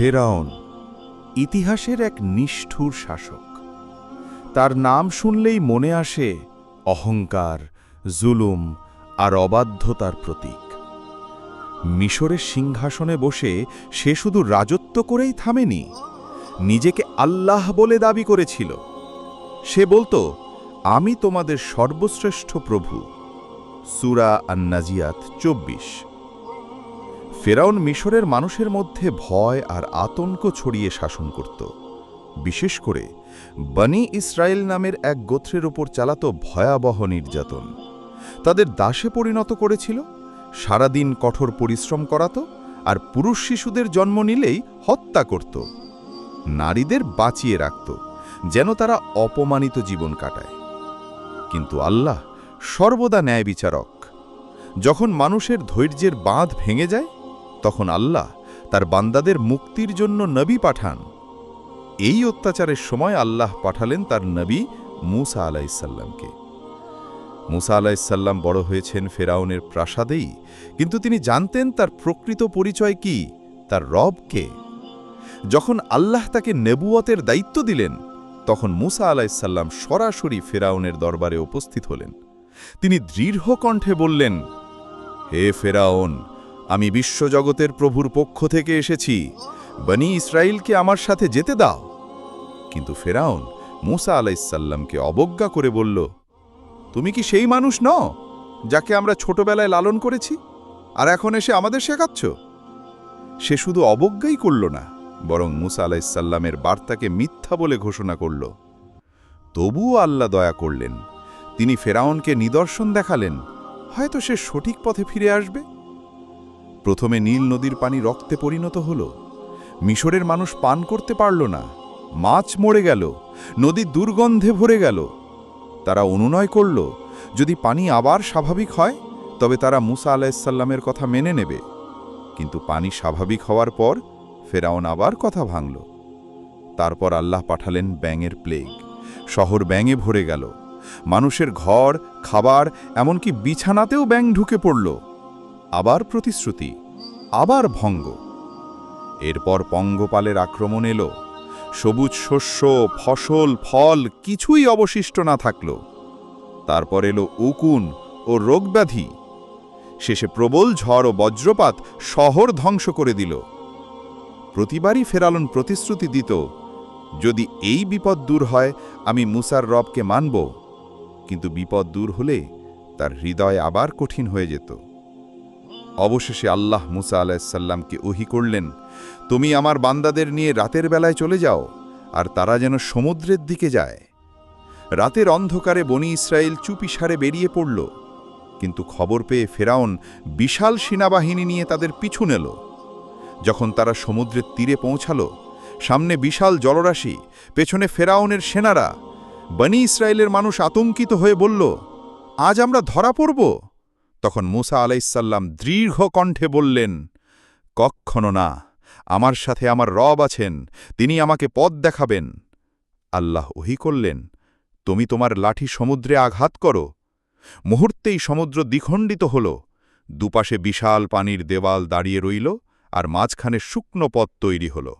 ফেরাউন ইতিহাসের এক নিষ্ঠুর শাসক। তার নাম শুনলেই মনে আসে অহংকার, জুলুম আর অবাধ্যতার প্রতীক। মিশরের সিংহাসনে বসে সে শুধু রাজত্ব করেই থামেনি, নিজেকে আল্লাহ বলে দাবি করেছিল। সে বলতো, আমি তোমাদের সর্বশ্রেষ্ঠ প্রভু। সূরা আন-নাজিয়াত ২৪। ফেরাউন মিশরের মানুষের মধ্যে ভয় আর আতঙ্ক ছড়িয়ে শাসন করত। বিশেষ করে বনি ইসরায়েল নামের এক গোত্রের উপর চালাত ভয়াবহ নির্যাতন। তাদের দাসে পরিণত করেছিল, সারাদিন কঠোর পরিশ্রম করাত, আর পুরুষ শিশুদের জন্ম নিলেই হত্যা করত। নারীদের বাঁচিয়ে রাখত, যেন তারা অপমানিত জীবন কাটায়। কিন্তু আল্লাহ সর্বদা ন্যায় বিচারক। যখন মানুষের ধৈর্যের বাঁধ ভেঙে যায়, তখন আল্লাহ তার বান্দাদের মুক্তির জন্য নবী পাঠান। এই অত্যাচারের সময় আল্লাহ পাঠালেন তার নবী মূসা আলাইহিসসালামকে। মূসা আলাইহিসসালাম বড় হয়েছেন ফেরাউনের প্রাসাদেই, কিন্তু তিনি জানতেন তার প্রকৃত পরিচয় কি, তার রব কে। যখন আল্লাহ তাকে নবুয়তের দায়িত্ব দিলেন, তখন মূসা আলাইহিসসালাম সরাসরি ফেরাউনের দরবারে উপস্থিত হলেন। তিনি দৃঢ় কণ্ঠে বললেন, হে ফেরাউন, আমি বিশ্বজগতের প্রভুর পক্ষ থেকে এসেছি, বনি ইসরায়েলকে আমার সাথে যেতে দাও। কিন্তু ফেরাউন মূসা আলাইহিসসালামকে অবজ্ঞা করে বলল, তুমি কি সেই মানুষ নও যাকে আমরা ছোটবেলায় লালন করেছি, আর এখন এসে আমাদের শেখাচ্ছ? সে শুধু অবজ্ঞাই করল না, বরং মূসা আলাইহিসসালামের বার্তাকে মিথ্যা বলে ঘোষণা করল। তবুও আল্লাহ দয়া করলেন, তিনি ফেরাউনকে নিদর্শন দেখালেন, হয়তো সে সঠিক পথে ফিরে আসবে। প্রথমে নীল নদীর পানি রক্তে পরিণত হল। মিশরের মানুষ পান করতে পারল না, মাছ মরে গেল, নদী দুর্গন্ধে ভরে গেল। তারা অনুনয় করল, যদি পানি আবার স্বাভাবিক হয় তবে তারা মূসা আলাইহিসসালামের কথা মেনে নেবে। কিন্তু পানি স্বাভাবিক হওয়ার পর ফেরাউন আবার কথা ভাঙল। তারপর আল্লাহ পাঠালেন ব্যাঙের প্লেগ। শহর ব্যাঙে ভরে গেল। মানুষের ঘর, খাবার, এমনকি বিছানাতেও ব্যাঙ ঢুকে পড়ল। আবার প্রতিশ্রুতি, আবার ভঙ্গ। এরপর পঙ্গপালের আক্রমণ এলো। সবুজ শস্য, ফসল, ফল কিছুই অবশিষ্ট না থাকল। তারপর এলো উকুন ও রোগব্যাধি। শেষে প্রবল ঝড় ও বজ্রপাত শহর ধ্বংস করে দিল। প্রতিবারই ফেরাউন প্রতিশ্রুতি দিত, যদি এই বিপদ দূর হয় আমি মূসার রবকে মানব। কিন্তু বিপদ দূর হলে তার হৃদয় আবার কঠিন হয়ে যেত। অবশেষে আল্লাহ মূসা আলাইহিসসালামকে ওহী করলেন, তুমি আমার বান্দাদের নিয়ে রাতের বেলায় চলে যাও, আর তারা যেন সমুদ্রের দিকে যায়। রাতের অন্ধকারে বনি ইসরায়েল চুপিসারে বেরিয়ে পড়ল। কিন্তু খবর পেয়ে ফেরাউন বিশাল সেনাবাহিনী নিয়ে তাদের পিছু নিল। যখন তারা সমুদ্রের তীরে পৌঁছাল, সামনে বিশাল জলরাশি, পেছনে ফেরাউনের সেনারা। বনি ইসরায়েলের মানুষ আতঙ্কিত হয়ে বলল, আজ আমরা ধরা পড়ব। তখন মূসা আলাইহিসসালাম দৃঢ় কণ্ঠে বললেন, কখনো না, আমার সাথে আমার রব আছেন, তিনি আমাকে পথ দেখাবেন। আল্লাহ ওহী করলেন, তুমি তোমার লাঠি সমুদ্রে আঘাত করো। মুহূর্তেই সমুদ্র দ্বিখণ্ডিত হল। দুপাশে বিশাল পানির দেওয়াল দাঁড়িয়ে রইল, আর মাঝখানে শুকনো পথ তৈরি হল।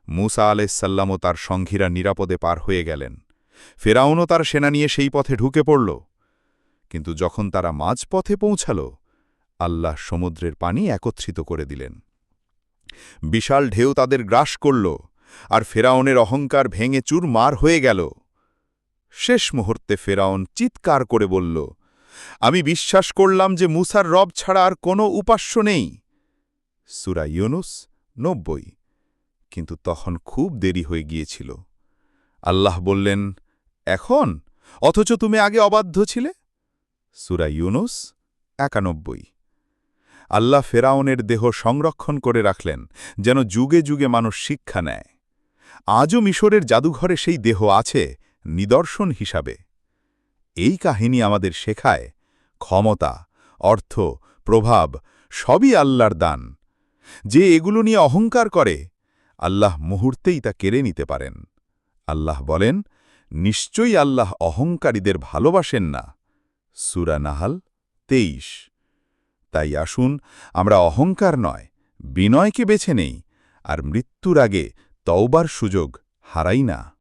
মূসা আলাইহিসসালামও তার সঙ্গীরা নিরাপদে পার হয়ে গেলেন। ফেরাউনও তার সেনা নিয়ে সেই পথে ঢুকে পড়ল। কিন্তু যখন তারা মাঝপথে পৌঁছাল, আল্লাহ সমুদ্রের পানি একত্রিত করে দিলেন। বিশাল ঢেউ তাদের গ্রাস করল, আর ফেরাউনের অহংকার ভেঙে চুরমার হয়ে গেল। শেষ মুহূর্তে ফেরাউন চিৎকার করে বলল, আমি বিশ্বাস করলাম যে মূসার রব ছাড়া আর কোনো উপাস্য নেই। সূরা ইউনুস ৯০। কিন্তু তখন খুব দেরি হয়ে গিয়েছিল। আল্লাহ বললেন, এখন, অথচ তুমি আগে অবাধ্য ছিলে। সূরা ইউনুস ৯১। আল্লাহ ফেরাউনের দেহ সংরক্ষণ করে রাখলেন, যেন যুগে যুগে মানুষ শিক্ষা নেয়। আজও মিশরের জাদুঘরে সেই দেহ আছে, নিদর্শন হিসাবে। এই কাহিনী আমাদের শেখায়, ক্ষমতা, অর্থ, প্রভাব সবই আল্লাহর দান। যে এগুলো নিয়ে অহংকার করে, আল্লাহ মুহূর্তেই তা কেড়ে নিতে পারেন। আল্লাহ বলেন, নিশ্চয়ই আল্লাহ অহংকারীদের ভালোবাসেন না। সূরা নাহাল ২৩। তাই আসুন আমরা অহংকার নয়, বিনয়কে বেছে নেই, আর মৃত্যুর আগে তওবার সুযোগ হারাই না।